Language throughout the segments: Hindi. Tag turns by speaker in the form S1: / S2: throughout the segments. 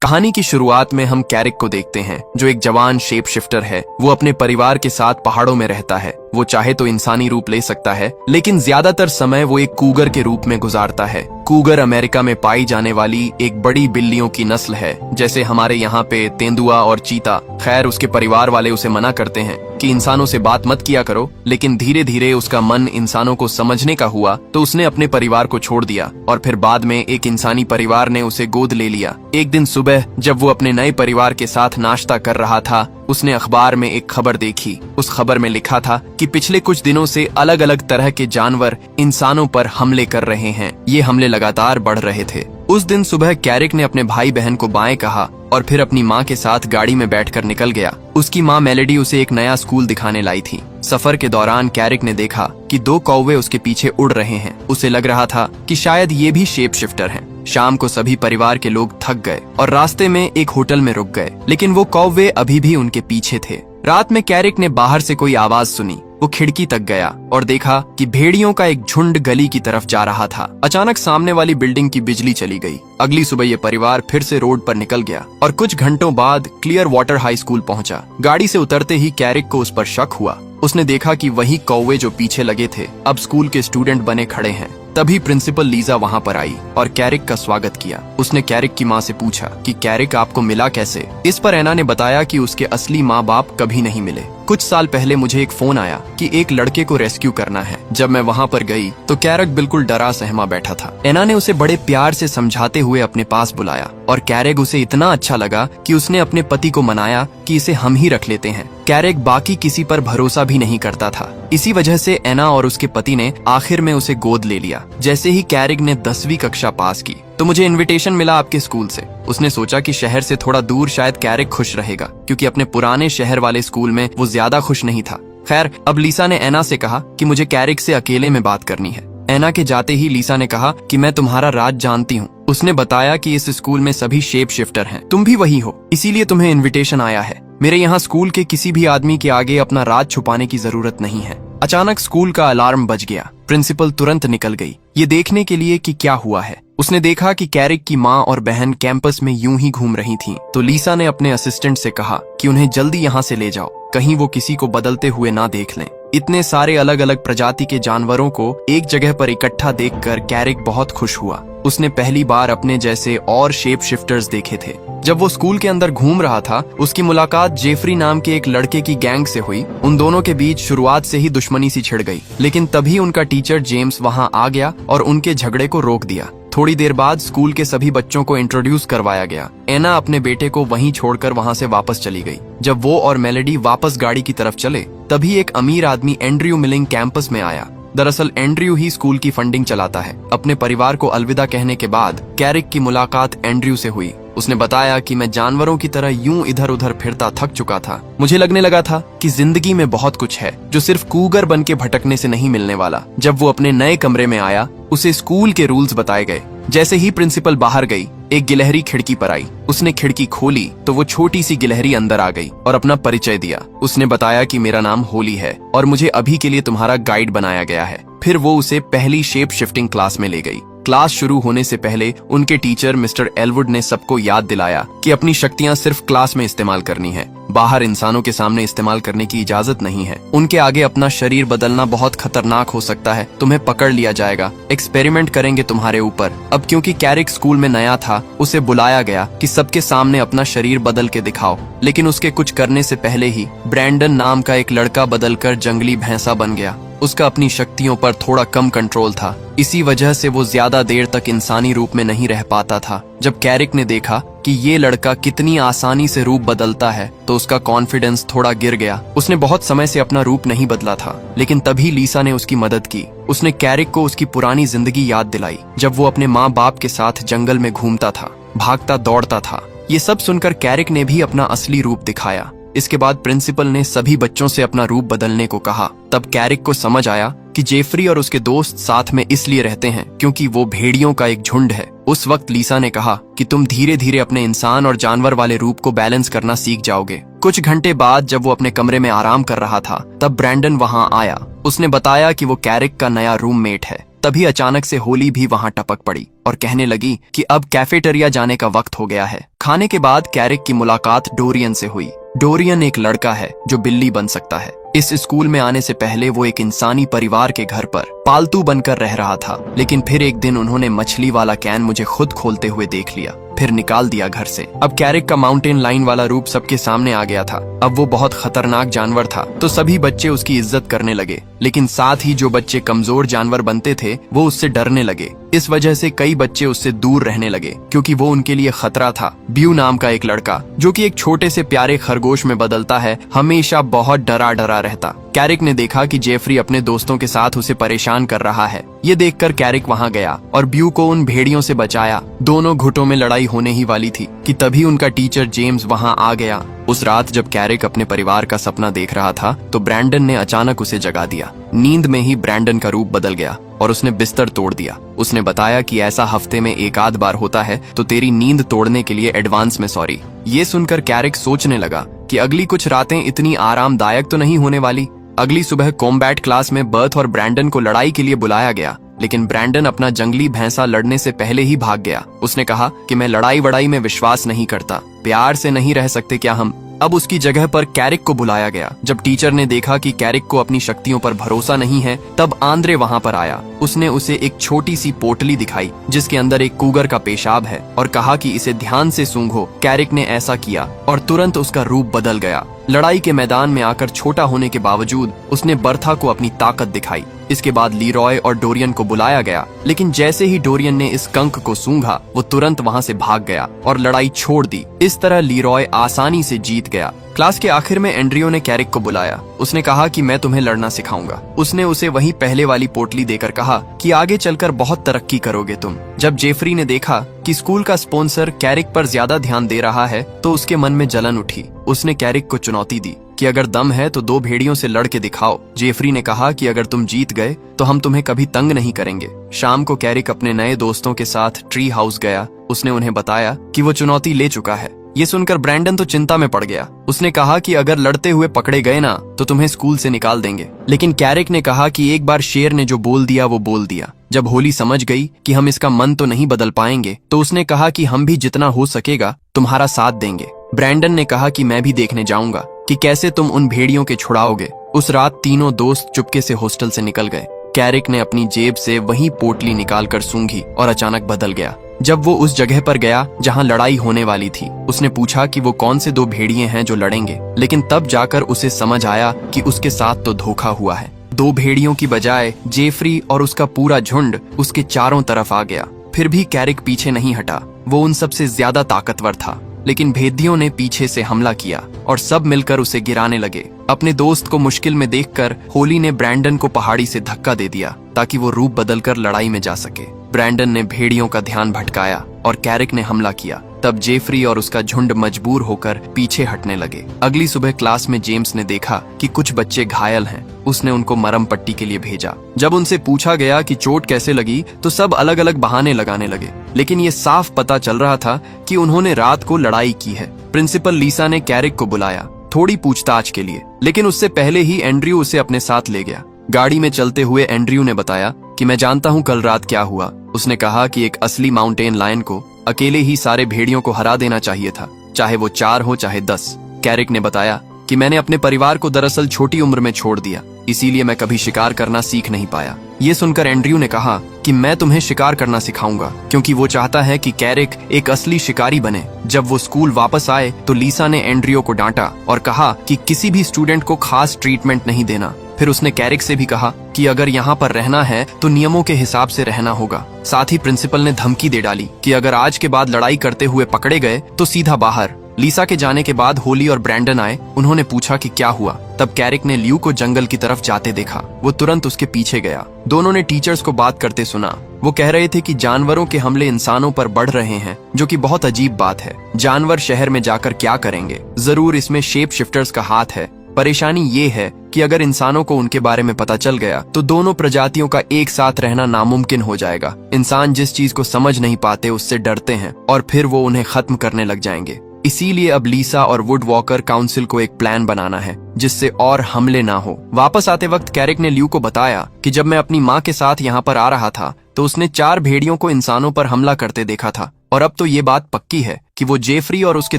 S1: कहानी की शुरुआत में हम कैरिक को देखते हैं, जो एक जवान शेप शिफ्टर है। वो अपने परिवार के साथ पहाड़ों में रहता है। वो चाहे तो इंसानी रूप ले सकता है, लेकिन ज्यादातर समय वो एक कूगर के रूप में गुजारता है। कूगर अमेरिका में पाई जाने वाली एक बड़ी बिल्लियों की नस्ल है, जैसे हमारे यहाँ पे तेंदुआ और चीता। खैर, उसके परिवार वाले उसे मना करते हैं कि इंसानों से बात मत किया करो, लेकिन धीरे धीरे उसका मन इंसानों को समझने का हुआ तो उसने अपने परिवार को छोड़ दिया और फिर बाद में एक इंसानी परिवार ने उसे गोद ले लिया। एक दिन सुबह जब वो अपने नए परिवार के साथ नाश्ता कर रहा था, उसने अखबार में एक खबर देखी। उस खबर में लिखा था कि पिछले कुछ दिनों से अलग अलग तरह के जानवर इंसानों पर हमले कर रहे हैं। ये हमले लगातार बढ़ रहे थे। उस दिन सुबह कैरिक ने अपने भाई बहन को बाय कहा और फिर अपनी माँ के साथ गाड़ी में बैठकर निकल गया। उसकी माँ मेलेडी उसे एक नया स्कूल दिखाने लाई थी। सफर के दौरान कैरिक ने देखा कि 2 कौवे उसके पीछे उड़ रहे हैं। उसे लग रहा था कि शायद ये भी शेप शिफ्टर हैं। शाम को सभी परिवार के लोग थक गए और रास्ते में एक होटल में रुक गए, लेकिन वो कौवे अभी भी उनके पीछे थे। रात में कैरिक ने बाहर से कोई आवाज सुनी। वो खिड़की तक गया और देखा कि भेड़ियों का एक झुंड गली की तरफ जा रहा था। अचानक सामने वाली बिल्डिंग की बिजली चली गई। अगली सुबह ये परिवार फिर से रोड पर निकल गया और कुछ घंटों बाद क्लियर वाटर हाई स्कूल पहुंचा। गाड़ी से उतरते ही कैरिक को उस पर शक हुआ। उसने देखा कि वही कौवे जो पीछे लगे थे अब स्कूल के स्टूडेंट बने खड़े हैं। तभी प्रिंसिपल लीजा वहाँ पर आई और कैरिक का स्वागत किया। उसने कैरिक की माँ से पूछा कि कैरिक आपको मिला कैसे। इस पर एना ने बताया कि उसके असली माँ बाप कभी नहीं मिले। कुछ साल पहले मुझे एक फोन आया कि एक लड़के को रेस्क्यू करना है। जब मैं वहाँ पर गई तो कैरिक बिल्कुल डरा सहमा बैठा था। एना ने उसे बड़े प्यार से समझाते हुए अपने पास बुलाया और कैरिक उसे इतना अच्छा लगा कि उसने अपने पति को मनाया कि इसे हम ही रख लेते हैं। कैरिक बाकी किसी पर भरोसा भी नहीं करता था। इसी वजह से एना और उसके पति ने आखिर में उसे गोद ले लिया। जैसे ही कैरिक ने 10वीं कक्षा पास की तो मुझे इनविटेशन मिला आपके स्कूल से। उसने सोचा कि शहर से थोड़ा दूर शायद कैरिक खुश रहेगा, क्योंकि अपने पुराने शहर वाले स्कूल में वो ज्यादा खुश नहीं था। खैर, अब लीसा ने एना से कहा कि मुझे कैरिक से अकेले में बात करनी है। एना के जाते ही लीसा ने कहा कि मैं तुम्हारा राज जानती हूँ। उसने बताया कि इस स्कूल में सभी शेप शिफ्टर हैं, तुम भी वही हो, इसीलिए तुम्हें इन्विटेशन आया है। मेरे यहाँ स्कूल के किसी भी आदमी के आगे अपना राज छुपाने की जरूरत नहीं है। अचानक स्कूल का अलार्म बज गया। प्रिंसिपल तुरंत निकल गई, ये देखने के लिए कि क्या हुआ है। उसने देखा कि कैरिक की माँ और बहन कैंपस में यूं ही घूम रही थीं। तो लीसा ने अपने असिस्टेंट से कहा कि उन्हें जल्दी यहाँ से ले जाओ, कहीं वो किसी को बदलते हुए ना देख लें। इतने सारे अलग अलग प्रजाति के जानवरों को एक जगह पर इकट्ठा देखकर कैरिक बहुत खुश हुआ। उसने पहली बार अपने जैसे और शेप शिफ्टर्स देखे थे। जब वो स्कूल के अंदर घूम रहा था, उसकी मुलाकात जेफरी नाम के एक लड़के की गैंग से हुई। उन दोनों के बीच शुरुआत से ही दुश्मनी सी छिड़ गई, लेकिन तभी उनका टीचर जेम्स वहां आ गया और उनके झगड़े को रोक दिया। थोड़ी देर बाद स्कूल के सभी बच्चों को इंट्रोड्यूस करवाया गया। एना अपने बेटे को वहीं छोड़कर वहां से वापस चली गई। जब वो और मेलेडी वापस गाड़ी की तरफ चले, तभी एक अमीर आदमी एंड्रयू मिलिंग कैंपस में आया। दरअसल एंड्रयू ही स्कूल की फंडिंग चलाता है। अपने परिवार को अलविदा कहने के बाद कैरिक की मुलाकात एंड्रयू से हुई। उसने बताया कि मैं जानवरों की तरह यूं इधर उधर फिरता थक चुका था। मुझे लगने लगा था कि जिंदगी में बहुत कुछ है जो सिर्फ कूगर बन के भटकने से नहीं मिलने वाला। जब वो अपने नए कमरे में आया, उसे स्कूल के रूल्स बताए गए। जैसे ही प्रिंसिपल बाहर गई, एक गिलहरी खिड़की पर आई। उसने खिड़की खोली तो वो छोटी सी गिलहरी अंदर आ गई और अपना परिचय दिया। उसने बताया कि मेरा नाम होली है और मुझे अभी के लिए तुम्हारा गाइड बनाया गया है। फिर वो उसे पहली शेप शिफ्टिंग क्लास में ले गई। क्लास शुरू होने से पहले उनके टीचर मिस्टर एलवुड ने सबको याद दिलाया कि अपनी शक्तियां सिर्फ क्लास में इस्तेमाल करनी है, बाहर इंसानों के सामने इस्तेमाल करने की इजाजत नहीं है। उनके आगे अपना शरीर बदलना बहुत खतरनाक हो सकता है, तुम्हें पकड़ लिया जाएगा, एक्सपेरिमेंट करेंगे तुम्हारे ऊपर। अब क्योंकि कैरिक स्कूल में नया था, उसे बुलाया गया कि सबके सामने अपना शरीर बदल के दिखाओ। लेकिन उसके कुछ करने से पहले ही ब्रैंडन नाम का एक लड़का बदलकर जंगली भैंसा बन गया। उसका अपनी शक्तियों पर थोड़ा कम कंट्रोल था, इसी वजह से वो ज्यादा देर तक इंसानी रूप में नहीं रह पाता था। जब कैरिक ने देखा कि ये लड़का कितनी आसानी से रूप बदलता है, तो उसका कॉन्फिडेंस थोड़ा गिर गया। उसने बहुत समय से अपना रूप नहीं बदला था, लेकिन तभी लीसा ने उसकी मदद की। उसने कैरिक को उसकी पुरानी जिंदगी याद दिलाई, जब वो अपने माँ बाप के साथ जंगल में घूमता था, भागता दौड़ता था। ये सब सुनकर कैरिक ने भी अपना असली रूप दिखाया। इसके बाद प्रिंसिपल ने सभी बच्चों से अपना रूप बदलने को कहा। तब कैरिक को समझ आया कि जेफरी और उसके दोस्त साथ में इसलिए रहते हैं क्योंकि वो भेड़ियों का एक झुंड है। उस वक्त लीसा ने कहा कि तुम धीरे धीरे अपने इंसान और जानवर वाले रूप को बैलेंस करना सीख जाओगे। कुछ घंटे बाद जब वो अपने कमरे में आराम कर रहा था, तब ब्रैंडन वहां आया। उसने बताया कि वो कैरिक का नया रूममेट है। तभी अचानक से होली भी वहां टपक पड़ी और कहने लगी कि अब कैफेटेरिया जाने का वक्त हो गया है। खाने के बाद कैरिक की मुलाकात डोरियन से हुई। डोरियन एक लड़का है जो बिल्ली बन सकता है। इस स्कूल में आने से पहले वो एक इंसानी परिवार के घर पर पालतू बनकर रह रहा था, लेकिन फिर एक दिन उन्होंने मछली वाला कैन मुझे खुद खोलते हुए देख लिया, फिर निकाल दिया घर से। अब कैरिक का माउंटेन लाइन वाला रूप सबके सामने आ गया था। अब वो बहुत खतरनाक जानवर था, तो सभी बच्चे उसकी इज्जत करने लगे, लेकिन साथ ही जो बच्चे कमजोर जानवर बनते थे वो उससे डरने लगे। इस वजह से कई बच्चे उससे दूर रहने लगे, क्योंकि वो उनके लिए खतरा था। ब्यू नाम का एक लड़का, जो कि एक छोटे से प्यारे खरगोश में बदलता है, हमेशा बहुत डरा डरा रहता। कैरिक ने देखा कि जेफरी अपने दोस्तों के साथ उसे परेशान कर रहा है। ये देखकर कैरिक वहां गया और ब्यू को उन भेड़ियों से बचाया। दोनों गुटों में लड़ाई होने ही वाली थी कि तभी उनका टीचर जेम्स वहां आ गया। उस रात जब कैरिक अपने परिवार का सपना देख रहा था तो ब्रैंडन ने अचानक उसे जगा दिया। नींद में ही ब्रैंडन का रूप बदल गया और उसने बिस्तर तोड़ दिया। उसने बताया कि ऐसा हफ्ते में एक आध बार होता है, तो तेरी नींद तोड़ने के लिए एडवांस में सॉरी। ये सुनकर कैरिक सोचने लगा कि अगली कुछ रातें इतनी आरामदायक तो नहीं होने वाली। अगली सुबह कॉम्बैट क्लास में बर्थ और ब्रैंडन को लड़ाई के लिए बुलाया गया, लेकिन ब्रैंडन अपना जंगली भैंसा लड़ने से पहले ही भाग गया। उसने कहा कि मैं लड़ाई वड़ाई में विश्वास नहीं करता, प्यार से नहीं रह सकते क्या हम। अब उसकी जगह पर कैरिक को बुलाया गया। जब टीचर ने देखा कि कैरिक को अपनी शक्तियों पर भरोसा नहीं है, तब आंद्रे वहां पर आया। उसने उसे एक छोटी सी पोटली दिखाई जिसके अंदर एक कूगर का पेशाब है और कहा कि इसे ध्यान से सूंघो। कैरिक ने ऐसा किया और तुरंत उसका रूप बदल गया। लड़ाई के मैदान में आकर छोटा होने के बावजूद उसने बर्था को अपनी ताकत दिखाई। इसके बाद लीरॉय और डोरियन को बुलाया गया, लेकिन जैसे ही डोरियन ने इस कंक को सूंघा वो तुरंत वहां से भाग गया और लड़ाई छोड़ दी। इस तरह लीरॉय आसानी से जीत गया। क्लास के आखिर में एंड्रियो ने कैरिक को बुलाया। उसने कहा कि मैं तुम्हें लड़ना सिखाऊंगा। उसने उसे वही पहले वाली पोटली देकर कहा कि आगे चलकर बहुत तरक्की करोगे तुम। जब जेफरी ने देखा कि स्कूल का स्पॉन्सर कैरिक पर ज्यादा ध्यान दे रहा है तो उसके मन में जलन उठी। उसने कैरिक को चुनौती दी कि अगर दम है तो 2 भेड़ियों से लड़ के दिखाओ। जेफरी ने कहा कि अगर तुम जीत गए तो हम तुम्हें कभी तंग नहीं करेंगे। शाम को कैरिक अपने नए दोस्तों के साथ ट्री हाउस गया। उसने उन्हें बताया कि वो चुनौती ले चुका है। ये सुनकर ब्रैंडन तो चिंता में पड़ गया। उसने कहा कि अगर लड़ते हुए पकड़े गए ना तो तुम्हें स्कूल से निकाल देंगे। लेकिन कैरिक ने कहा कि एक बार शेर ने जो बोल दिया वो बोल दिया। जब होली समझ गई कि हम इसका मन तो नहीं बदल पाएंगे, तो उसने कहा कि हम भी जितना हो सकेगा तुम्हारा साथ देंगे। ब्रैंडन ने कहा कि मैं भी देखने जाऊंगा कि कैसे तुम उन भेड़ियों के छुड़ाओगे। उस रात तीनों दोस्त चुपके से हॉस्टल से निकल गए। कैरिक ने अपनी जेब से वही पोटली निकालकर सूंघी और अचानक बदल गया। जब वो उस जगह पर गया जहां लड़ाई होने वाली थी, उसने पूछा कि वो कौन से 2 भेड़िए हैं जो लड़ेंगे, लेकिन तब जाकर उसे समझ आया कि उसके साथ तो धोखा हुआ है। 2 भेड़ियों की बजाय जेफरी और उसका पूरा झुंड उसके चारों तरफ आ गया। फिर भी कैरिक पीछे नहीं हटा। वो उन सबसे ज्यादा ताकतवर था, लेकिन भेदियों ने पीछे से हमला किया और सब मिलकर उसे गिराने लगे। अपने दोस्त को मुश्किल में देखकर होली ने ब्रैंडन को पहाड़ी से धक्का दे दिया ताकि वो रूप बदलकर लड़ाई में जा सके। ब्रैंडन ने भेड़ियों का ध्यान भटकाया और कैरिक ने हमला किया। तब जेफरी और उसका झुंड मजबूर होकर पीछे हटने लगे। अगली सुबह क्लास में जेम्स ने देखा कि कुछ बच्चे घायल हैं। उसने उनको मरहम पट्टी के लिए भेजा। जब उनसे पूछा गया कि चोट कैसे लगी तो सब अलग अलग बहाने लगाने लगे, लेकिन ये साफ पता चल रहा था कि उन्होंने रात को लड़ाई की है। प्रिंसिपल लीसा ने कैरिक को बुलाया थोड़ी पूछताछ के लिए, लेकिन उससे पहले ही एंड्रयू उसे अपने साथ ले गया। गाड़ी में चलते हुए एंड्रयू ने बताया कि मैं जानता हूँ कल रात क्या हुआ। उसने कहा कि एक असली माउंटेन लायन को अकेले ही सारे भेड़ियों को हरा देना चाहिए था, चाहे वो 4 हो चाहे 10। कैरिक ने बताया कि मैंने अपने परिवार को दरअसल छोटी उम्र में छोड़ दिया, इसीलिए मैं कभी शिकार करना सीख नहीं पाया। ये सुनकर एंड्रयू ने कहा कि मैं तुम्हें शिकार करना सिखाऊंगा, क्योंकि वो चाहता है कि कैरिक एक असली शिकारी बने। जब वो स्कूल वापस आए तो लीसा ने एंड्रयू को डांटा और कहा कि किसी भी स्टूडेंट को खास ट्रीटमेंट नहीं देना। फिर उसने कैरिक से भी कहा कि अगर यहाँ पर रहना है तो नियमों के हिसाब से रहना होगा। साथ ही प्रिंसिपल ने धमकी दे डाली कि अगर आज के बाद लड़ाई करते हुए पकड़े गए तो सीधा बाहर। लीसा के जाने के बाद होली और ब्रैंडन आए। उन्होंने पूछा कि क्या हुआ। तब कैरिक ने ल्यू को जंगल की तरफ जाते देखा। वो तुरंत उसके पीछे गया। दोनों ने टीचर्स को बात करते सुना। वो कह रहे थे कि जानवरों के हमले इंसानों पर बढ़ रहे हैं, जो कि बहुत अजीब बात है। जानवर शहर में जाकर क्या करेंगे? जरूर इसमें शेप शिफ्टर्स का हाथ है। परेशानी ये है कि अगर इंसानों को उनके बारे में पता चल गया तो दोनों प्रजातियों का एक साथ रहना नामुमकिन हो जाएगा। इंसान जिस चीज को समझ नहीं पाते उससे डरते हैं और फिर वो उन्हें खत्म करने लग जाएंगे। इसीलिए अब लीसा और वुड वॉकर काउंसिल को एक प्लान बनाना है जिससे और हमले ना हो। वापस आते वक्त कैरिक ने ल्यू को बताया कि जब मैं अपनी माँ के साथ यहाँ पर आ रहा था तो उसने 4 भेड़ियों को इंसानों पर हमला करते देखा था, और अब तो ये बात पक्की है कि वो जेफरी और उसके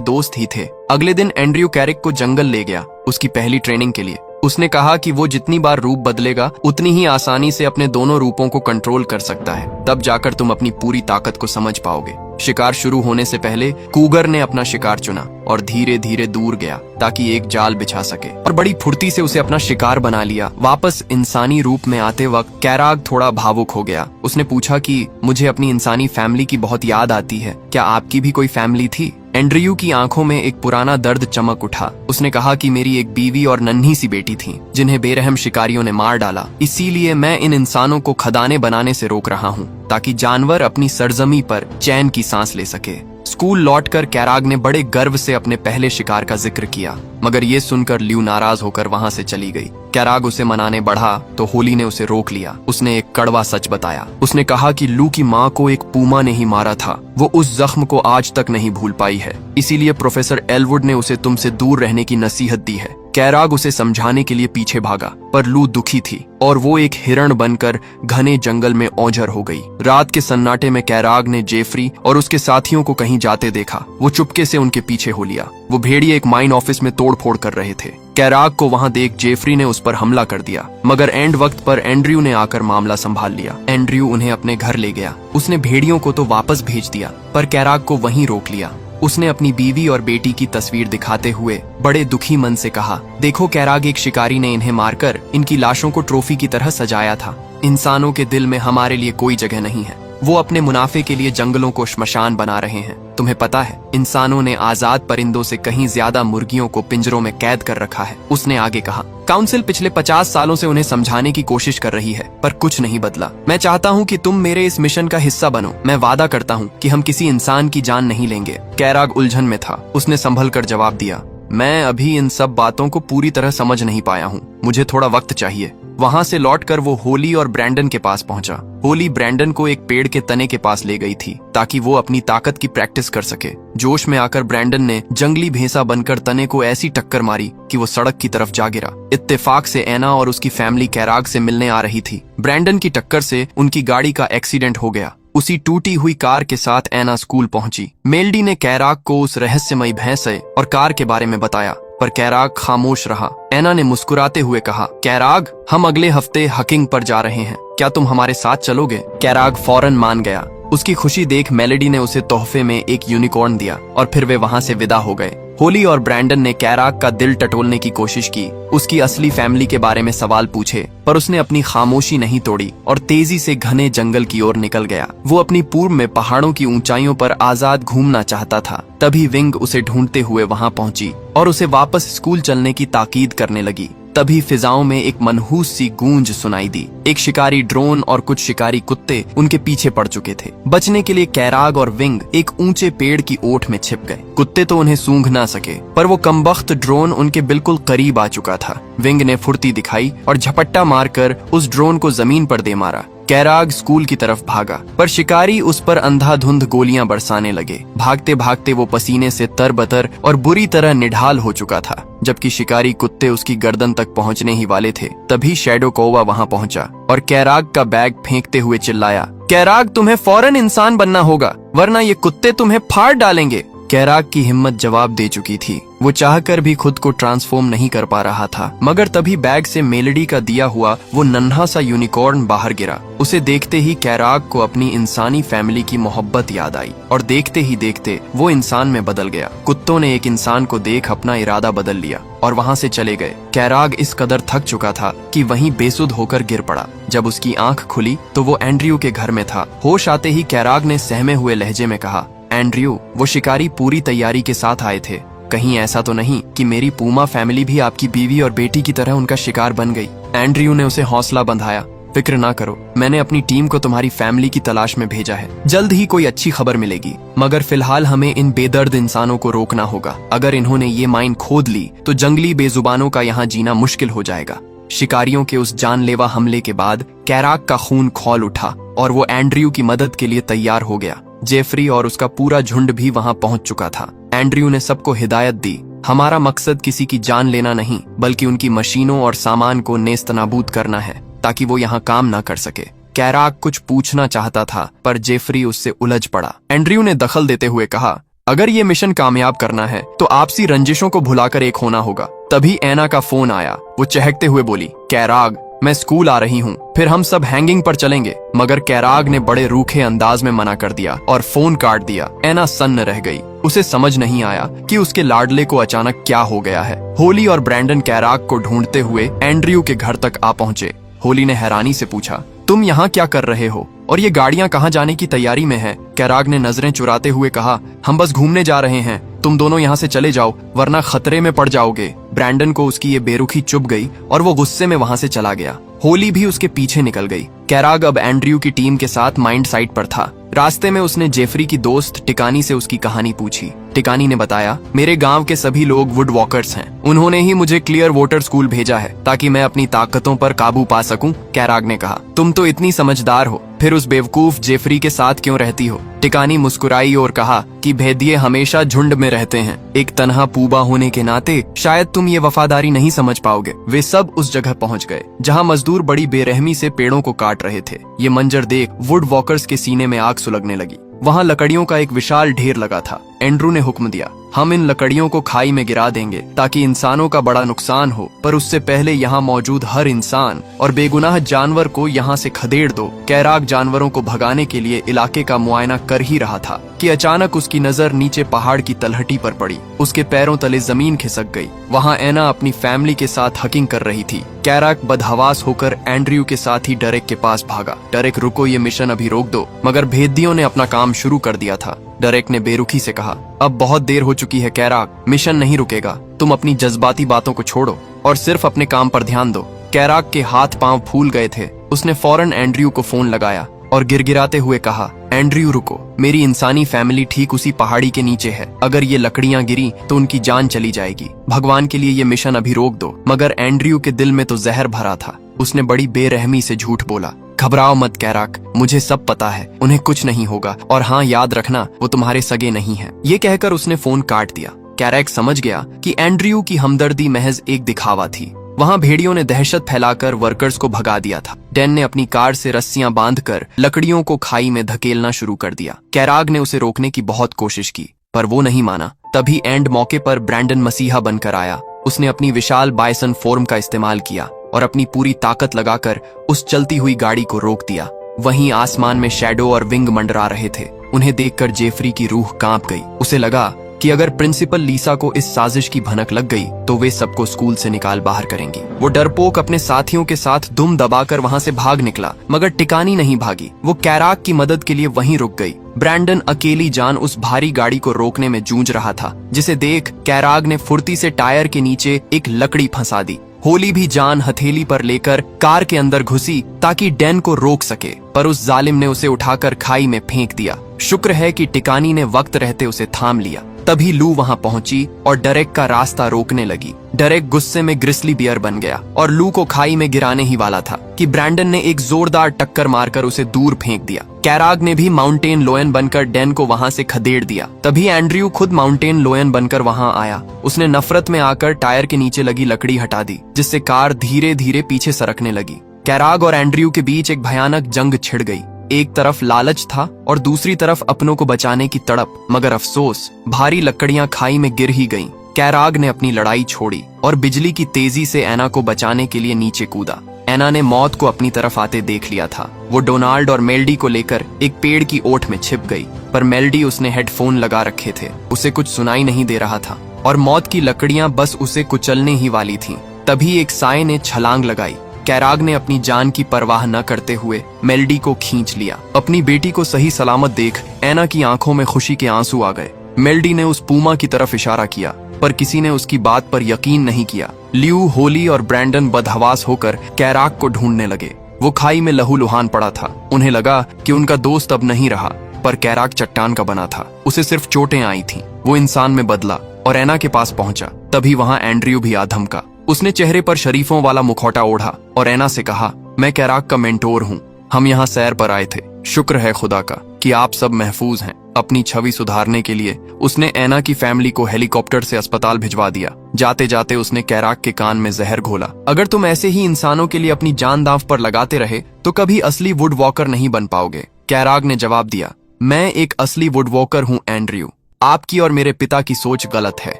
S1: दोस्त ही थे। अगले दिन एंड्रयू कैरिक को जंगल ले गया उसकी पहली ट्रेनिंग के लिए। उसने कहा कि वो जितनी बार रूप बदलेगा उतनी ही आसानी से अपने दोनों रूपों को कंट्रोल कर सकता है, तब जाकर तुम अपनी पूरी ताकत को समझ पाओगे। शिकार शुरू होने से पहले कूगर ने अपना शिकार चुना और धीरे धीरे दूर गया ताकि एक जाल बिछा सके, और बड़ी फुर्ती से उसे अपना शिकार बना लिया। वापस इंसानी रूप में आते वक्त कैराग थोड़ा भावुक हो गया। उसने पूछा कि मुझे अपनी इंसानी फैमिली की बहुत याद आती है, क्या आपकी भी कोई फैमिली थी? एंड्रयू की आंखों में एक पुराना दर्द चमक उठा। उसने कहा कि मेरी एक बीवी और नन्ही सी बेटी थी जिन्हें बेरहम शिकारियों ने मार डाला, इसीलिए मैं इन इंसानों को खदाने बनाने से रोक रहा हूँ ताकि जानवर अपनी सरजमी पर चैन की सांस ले सके। स्कूल लौटकर कैराग ने बड़े गर्व से अपने पहले शिकार का जिक्र किया, मगर ये सुनकर ल्यू नाराज होकर वहां से चली गई। कैराग उसे मनाने बढ़ा तो होली ने उसे रोक लिया। उसने एक कड़वा सच बताया। उसने कहा कि लू की माँ को एक पूमा ने ही मारा था। वो उस जख्म को आज तक नहीं भूल पाई है, इसीलिए प्रोफेसर एलवुड ने उसे तुमसे दूर रहने की नसीहत दी है। कैराग उसे समझाने के लिए पीछे भागा, पर लू दुखी थी और वो एक हिरण बनकर घने जंगल में ओझर हो गई। रात के सन्नाटे में कैराग ने जेफरी और उसके साथियों को कहीं जाते देखा। वो चुपके से उनके पीछे हो लिया। वो भेड़िए एक माइन ऑफिस में तोड़फोड़ कर रहे थे। कैराग को वहां देख जेफरी ने उस पर हमला कर दिया, मगर एंड वक्त पर एंड्रयू ने आकर मामला संभाल लिया। एंड्रयू उन्हें अपने घर ले गया। उसने भेड़ियों को तो वापस भेज दिया, पर कैराग को वहीं रोक लिया। उसने अपनी बीवी और बेटी की तस्वीर दिखाते हुए बड़े दुखी मन से कहा, देखो कैराग, एक शिकारी ने इन्हें मारकर इनकी लाशों को ट्रॉफी की तरह सजाया था। इंसानों के दिल में हमारे लिए कोई जगह नहीं है। वो अपने मुनाफे के लिए जंगलों को श्मशान बना रहे हैं। तुम्हें पता है, इंसानों ने आजाद परिंदों से कहीं ज्यादा मुर्गियों को पिंजरों में कैद कर रखा है। उसने आगे कहा, काउंसिल पिछले 50 सालों से उन्हें समझाने की कोशिश कर रही है, पर कुछ नहीं बदला। मैं चाहता हूँ कि तुम मेरे इस मिशन का हिस्सा बनो। मैं वादा करता हूँ कि हम किसी इंसान की जान नहीं लेंगे। कैराग उलझन में था। उसने संभल कर जवाब दिया, मैं अभी इन सब बातों को पूरी तरह समझ नहीं पाया हूँ। मुझे थोड़ा वक्त चाहिए। वहां से लौटकर वो होली और ब्रैंडन के पास पहुंचा। होली ब्रैंडन को एक पेड़ के तने के पास ले गई थी ताकि वो अपनी ताकत की प्रैक्टिस कर सके। जोश में आकर ब्रैंडन ने जंगली भैंसा बनकर तने को ऐसी टक्कर मारी कि वो सड़क की तरफ जा गिरा। इत्तेफाक से एना और उसकी फैमिली कैराग से मिलने आ रही थी। ब्रैंडन की टक्कर से उनकी गाड़ी का एक्सीडेंट हो गया। उसी टूटी हुई कार के साथ एना स्कूल पहुंची। मेल्डी ने कैराग को उस रहस्यमयी भैंसे और कार के बारे में बताया, पर कैराग खामोश रहा। एना ने मुस्कुराते हुए कहा, कैराग, हम अगले हफ्ते हकिंग पर जा रहे हैं, क्या तुम हमारे साथ चलोगे? कैराग फौरन मान गया। उसकी खुशी देख मेलेडी ने उसे तोहफे में एक यूनिकॉर्न दिया और फिर वे वहां से विदा हो गए। होली और ब्रैंडन ने कैराग का दिल टटोलने की कोशिश की, उसकी असली फैमिली के बारे में सवाल पूछे, पर उसने अपनी खामोशी नहीं तोड़ी और तेजी से घने जंगल की ओर निकल गया। वो अपनी पूर्व में पहाड़ों की ऊंचाइयों पर आजाद घूमना चाहता था। तभी विंग उसे ढूंढते हुए वहां पहुंची और उसे वापस स्कूल चलने की ताकीद करने लगी। तभी फिजाओं में एक मनहूस सी गूंज सुनाई दी। एक शिकारी ड्रोन और कुछ शिकारी कुत्ते उनके पीछे पड़ चुके थे। बचने के लिए कैराग और विंग एक ऊंचे पेड़ की ओट में छिप गए। कुत्ते तो उन्हें सूंघ ना सके, पर वो कमबख्त ड्रोन उनके बिल्कुल करीब आ चुका था। विंग ने फुर्ती दिखाई और झपट्टा मारकर उस ड्रोन को जमीन पर दे मारा। कैराग स्कूल की तरफ भागा, पर शिकारी उस पर अंधाधुंध गोलियां बरसाने लगे। भागते भागते वो पसीने से तरबतर और बुरी तरह निढाल हो चुका था। जबकि शिकारी कुत्ते उसकी गर्दन तक पहुंचने ही वाले थे, तभी शैडो कौवा वहां पहुंचा और कैराग का बैग फेंकते हुए चिल्लाया, कैराग, तुम्हें फौरन इंसान बनना होगा, वरना ये कुत्ते तुम्हें फाड़ डालेंगे। कैराग की हिम्मत जवाब दे चुकी थी। वो चाहकर भी खुद को ट्रांसफॉर्म नहीं कर पा रहा था, मगर तभी बैग से मेलेडी का दिया हुआ वो नन्हा सा यूनिकॉर्न बाहर गिरा। उसे देखते ही कैराग को अपनी इंसानी फैमिली की मोहब्बत याद आई और देखते ही देखते वो इंसान में बदल गया। कुत्तों ने एक इंसान को देख अपना इरादा बदल लिया और वहां से चले गए। कैराग इस कदर थक चुका था कि वहीं बेसुध होकर गिर पड़ा। जब उसकी आंख खुली तो वो एंड्रयू के घर में था। होश आते ही कैराग ने सहमे हुए लहजे में कहा, एंड्रयू, वो शिकारी पूरी तैयारी के साथ आए थे। कहीं ऐसा तो नहीं कि मेरी पूमा फैमिली भी आपकी बीवी और बेटी की तरह उनका शिकार बन गई? एंड्रयू ने उसे हौसला बंधाया, फिक्र ना करो, मैंने अपनी टीम को तुम्हारी फैमिली की तलाश में भेजा है। जल्द ही कोई अच्छी खबर मिलेगी, मगर फिलहाल हमें इन बेदर्द इंसानों को रोकना होगा। अगर इन्होंने ये माइन खोद ली तो जंगली बेजुबानों का यहाँ जीना मुश्किल हो जाएगा। शिकारियों के उस जानलेवा हमले के बाद कैराग का खून खौल उठा और वो एंड्रयू की मदद के लिए तैयार हो गया। जेफरी और उसका पूरा झुंड भी वहां पहुंच चुका था। एंड्रयू ने सबको हिदायत दी, हमारा मकसद किसी की जान लेना नहीं, बल्कि उनकी मशीनों और सामान को नेस्तनाबूद करना है, ताकि वो यहाँ काम न कर सके। कैराक कुछ पूछना चाहता था, पर जेफरी उससे उलझ पड़ा। एंड्रयू ने दखल देते हुए कहा, अगर ये मिशन कामयाब करना है तो आपसी रंजिशों को भुलाकर एक होना होगा। तभी एना का फोन आया। वो चहकते हुए बोली, कैराग, मैं स्कूल आ रही हूँ, फिर हम सब हैंगिंग पर चलेंगे। मगर कैराग ने बड़े रूखे अंदाज में मना कर दिया और फोन काट दिया। एना सन्न रह गई। उसे समझ नहीं आया कि उसके लाडले को अचानक क्या हो गया है। होली और ब्रैंडन कैराग को ढूंढते हुए एंड्रयू के घर तक आ पहुंचे। होली ने हैरानी से पूछा, तुम यहाँ क्या कर रहे हो और ये गाड़ियाँ कहाँ जाने की तैयारी में है? कैराग ने नजरें चुराते हुए कहा, हम बस घूमने जा रहे हैं, तुम दोनों यहाँ से चले जाओ वरना खतरे में पड़ जाओगे। ब्रैंडन को उसकी ये बेरुखी चुभ गई और वो गुस्से में वहां से चला गया। होली भी उसके पीछे निकल गई। कैराग अब एंड्रयू की टीम के साथ माइंड साइट पर था। रास्ते में उसने जेफरी की दोस्त टिकानी से उसकी कहानी पूछी। टिकानी ने बताया, मेरे गांव के सभी लोग वुड वॉकर्स हैं। उन्होंने ही मुझे क्लियर वाटर स्कूल भेजा है ताकि मैं अपनी ताकतों पर काबू पा सकूं। कैराग ने कहा, तुम तो इतनी समझदार हो, फिर उस बेवकूफ जेफरी के साथ क्यों रहती हो? टिकानी मुस्कुराई और कहा कि भेदिए हमेशा झुंड में रहते हैं। एक तन्हा पूबा होने के नाते शायद तुम ये वफादारी नहीं समझ पाओगे। वे सब उस जगह पहुंच गए जहां मजदूर बड़ी बेरहमी से पेड़ों को काट रहे थे। ये मंजर देख वुड वॉकर्स के सीने में आग सुलगने लगी। वहां लकड़ियों का एक विशाल ढेर लगा था। एंड्रू ने हुक्म दिया, हम इन लकड़ियों को खाई में गिरा देंगे ताकि इंसानों का बड़ा नुकसान हो, पर उससे पहले यहाँ मौजूद हर इंसान और बेगुनाह जानवर को यहाँ से खदेड़ दो। कैराग जानवरों को भगाने के लिए इलाके का मुआयना कर ही रहा था कि अचानक उसकी नजर नीचे पहाड़ की तलहटी पर पड़ी। उसके पैरों तले जमीन खिसक गई। वहाँ एना अपनी फैमिली के साथ हकिंग कर रही थी। कैराग बदहवास होकर एंड्रयू के साथ ही डरेक के पास भागा। डरेक, रुको, ये मिशन अभी रोक दो। मगर भेदियों ने अपना काम शुरू कर दिया था। डरेक ने बेरुखी से कहा, अब बहुत देर हो चुकी है कैराग, मिशन नहीं रुकेगा। तुम अपनी जज्बाती बातों को छोड़ो और सिर्फ अपने काम पर ध्यान दो। कैराग के हाथ पांव फूल गए थे। उसने फौरन एंड्रयू को फोन लगाया और गिड़गिड़ाते हुए कहा, एंड्रयू रुको, मेरी इंसानी फैमिली ठीक उसी पहाड़ी के नीचे है। अगर ये लकड़ियां गिरी तो उनकी जान चली जाएगी। भगवान के लिए ये मिशन अभी रोक दो। मगर एंड्रयू के दिल में तो जहर भरा था। उसने बड़ी बेरहमी से झूठ बोला, घबराओ मत कैराग, मुझे सब पता है, उन्हें कुछ नहीं होगा। और हाँ, याद रखना, वो तुम्हारे सगे नहीं हैं। ये कहकर उसने फोन काट दिया। कैराग समझ गया कि एंड्रयू की हमदर्दी महज एक दिखावा थी। वहाँ भेड़ियों ने दहशत फैलाकर वर्कर्स को भगा दिया था। डैन ने अपनी कार से रस्सियां बांधकर लकड़ियों को खाई में धकेलना शुरू कर दिया। कैराग ने उसे रोकने की बहुत कोशिश की, पर वो नहीं माना। तभी एंड मौके पर ब्रैंडन मसीहा बनकर आया। उसने अपनी विशाल बाइसन फॉर्म का इस्तेमाल किया और अपनी पूरी ताकत लगाकर उस चलती हुई गाड़ी को रोक दिया। वहीं आसमान में शैडो और विंग मंडरा रहे थे। उन्हें देखकर जेफरी की रूह कांप गई। उसे लगा कि अगर प्रिंसिपल लीसा को इस साजिश की भनक लग गई तो वे सबको स्कूल से निकाल बाहर करेंगी। वो डरपोक अपने साथियों के साथ दुम दबाकर वहां से भाग निकला, मगर टिकानी नहीं भागी। वो कैराग की मदद के लिए वहीं रुक गई। ब्रैंडन अकेली जान उस भारी गाड़ी को रोकने में जूझ रहा था, जिसे देख कैराग ने फुर्ती से टायर के नीचे एक लकड़ी फंसा दी। होली भी जान हथेली पर लेकर कार के अंदर घुसी ताकि डैन को रोक सके, पर उस जालिम ने उसे उठाकर खाई में फेंक दिया। शुक्र है कि टिकानी ने वक्त रहते उसे थाम लिया। तभी लू वहां पहुंची और डरेक का रास्ता रोकने लगी। डरेक गुस्से में ग्रिसली बियर बन गया और लू को खाई में गिराने ही वाला था कि ब्रैंडन ने एक जोरदार टक्कर मारकर उसे दूर फेंक दिया। कैराग ने भी माउंटेन लोयन बनकर डैन को वहां से खदेड़ दिया। तभी एंड्रयू खुद माउंटेन लोयन बनकर वहां आया। उसने नफरत में आकर टायर के नीचे लगी लकड़ी हटा दी, जिससे कार धीरे धीरे पीछे सरकने लगी। कैराग और एंड्रयू के बीच एक भयानक जंग छिड़ गई। एक तरफ लालच था और दूसरी तरफ अपनों को बचाने की तड़प। मगर अफसोस, भारी लकड़ियां खाई में गिर ही गईं। कैराग ने अपनी लड़ाई छोड़ी और बिजली की तेजी से एना को बचाने के लिए नीचे कूदा। एना ने मौत को अपनी तरफ आते देख लिया था। वो डोनाल्ड और मेल्डी को लेकर एक पेड़ की ओट में छिप गई, पर मेल्डी, उसने हेडफोन लगा रखे थे, उसे कुछ सुनाई नहीं दे रहा था और मौत की लकड़ियां बस उसे कुचलने ही वाली थीं। तभी एक साए ने छलांग लगाई। कैराग ने अपनी जान की परवाह न करते हुए मेल्डी को खींच लिया। अपनी बेटी को सही सलामत देख एना की आंखों में खुशी के आंसू आ गए। मेल्डी ने उस पूमा की तरफ इशारा किया, पर किसी ने उसकी बात पर यकीन नहीं किया। ल्यू, होली और ब्रैंडन बदहवास होकर कैराग को ढूंढने लगे। वो खाई में लहूलुहान पड़ा था। उन्हें लगा कि उनका दोस्त अब नहीं रहा, पर कैराग चट्टान का बना था। उसे सिर्फ चोटें आई थीं। वो इंसान में बदला और एना के पास पहुंचा। तभी वहां एंड्रयू भी आ धमका। उसने चेहरे पर शरीफों वाला मुखौटा ओढ़ा और एना से कहा, मैं कैराग का मेंटोर हूँ, हम यहाँ सैर पर आए थे। शुक्र है खुदा का कि आप सब महफूज हैं। अपनी छवि सुधारने के लिए उसने ऐना की फैमिली को हेलीकॉप्टर से अस्पताल भिजवा दिया। जाते जाते उसने कैराक के कान में जहर घोला। अगर तुम ऐसे ही इंसानों के लिए अपनी जान दांव पर लगाते रहे तो कभी असली वुड वॉकर नहीं बन पाओगे। कैराक ने जवाब दिया, मैं एक असली वुड वॉकर हूँ एंड्रयू। आपकी और मेरे पिता की सोच गलत है।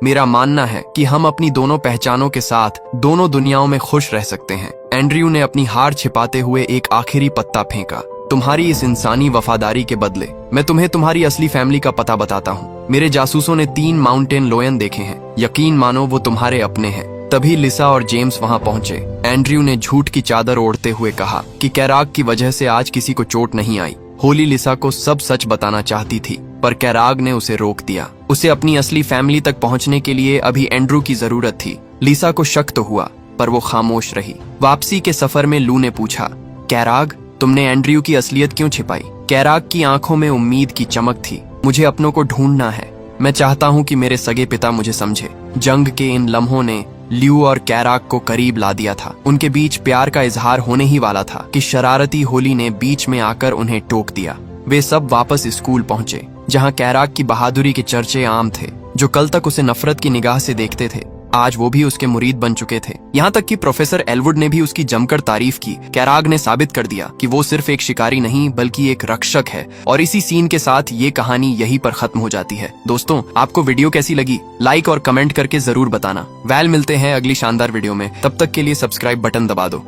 S1: मेरा मानना है कि हम अपनी दोनों पहचानों के साथ दोनों दुनियाओं में खुश रह सकते हैं। एंड्रयू ने अपनी हार छिपाते हुए एक आखिरी पत्ता फेंका। तुम्हारी इस इंसानी वफादारी के बदले मैं तुम्हें तुम्हारी असली फैमिली का पता बताता हूँ। मेरे जासूसों ने 3 माउंटेन लोयन देखे हैं। यकीन मानो वो तुम्हारे अपने हैं। तभी लिसा और जेम्स वहां पहुंचे। एंड्रयू ने झूठ की चादर ओढ़ते हुए कहा कि कैराक की वजह से आज किसी को चोट नहीं आई। होली लिसा को सब सच बताना चाहती थी, पर कैराग ने उसे रोक दिया। उसे अपनी असली फैमिली तक पहुंचने के लिए अभी एंड्रू की जरूरत थी। लिसा को शक तो हुआ, पर वो खामोश रही। वापसी के सफर में लू ने पूछा, कैराग, तुमने एंड्रयू की असलियत क्यों छिपाई? कैराग की आंखों में उम्मीद की चमक थी। मुझे अपनों को ढूंढना है। मैं चाहता हूँ कि मेरे सगे पिता मुझे समझे। जंग के इन लम्हों ने ल्यू और कैराग को करीब ला दिया था। उनके बीच प्यार का इजहार होने ही वाला था कि शरारती होली ने बीच में आकर उन्हें टोक दिया। वे सब वापस स्कूल पहुंचे, जहां कैराग की बहादुरी के चर्चे आम थे। जो कल तक उसे नफरत की निगाह से देखते थे, आज वो भी उसके मुरीद बन चुके थे। यहाँ तक कि प्रोफेसर एलवुड ने भी उसकी जमकर तारीफ की। कैराग ने साबित कर दिया कि वो सिर्फ एक शिकारी नहीं बल्कि एक रक्षक है। और इसी सीन के साथ ये कहानी यहीं पर खत्म हो जाती है। दोस्तों, आपको वीडियो कैसी लगी? लाइक और कमेंट करके जरूर बताना। वेल, मिलते हैं अगली शानदार वीडियो में। तब तक के लिए सब्सक्राइब बटन दबा दो।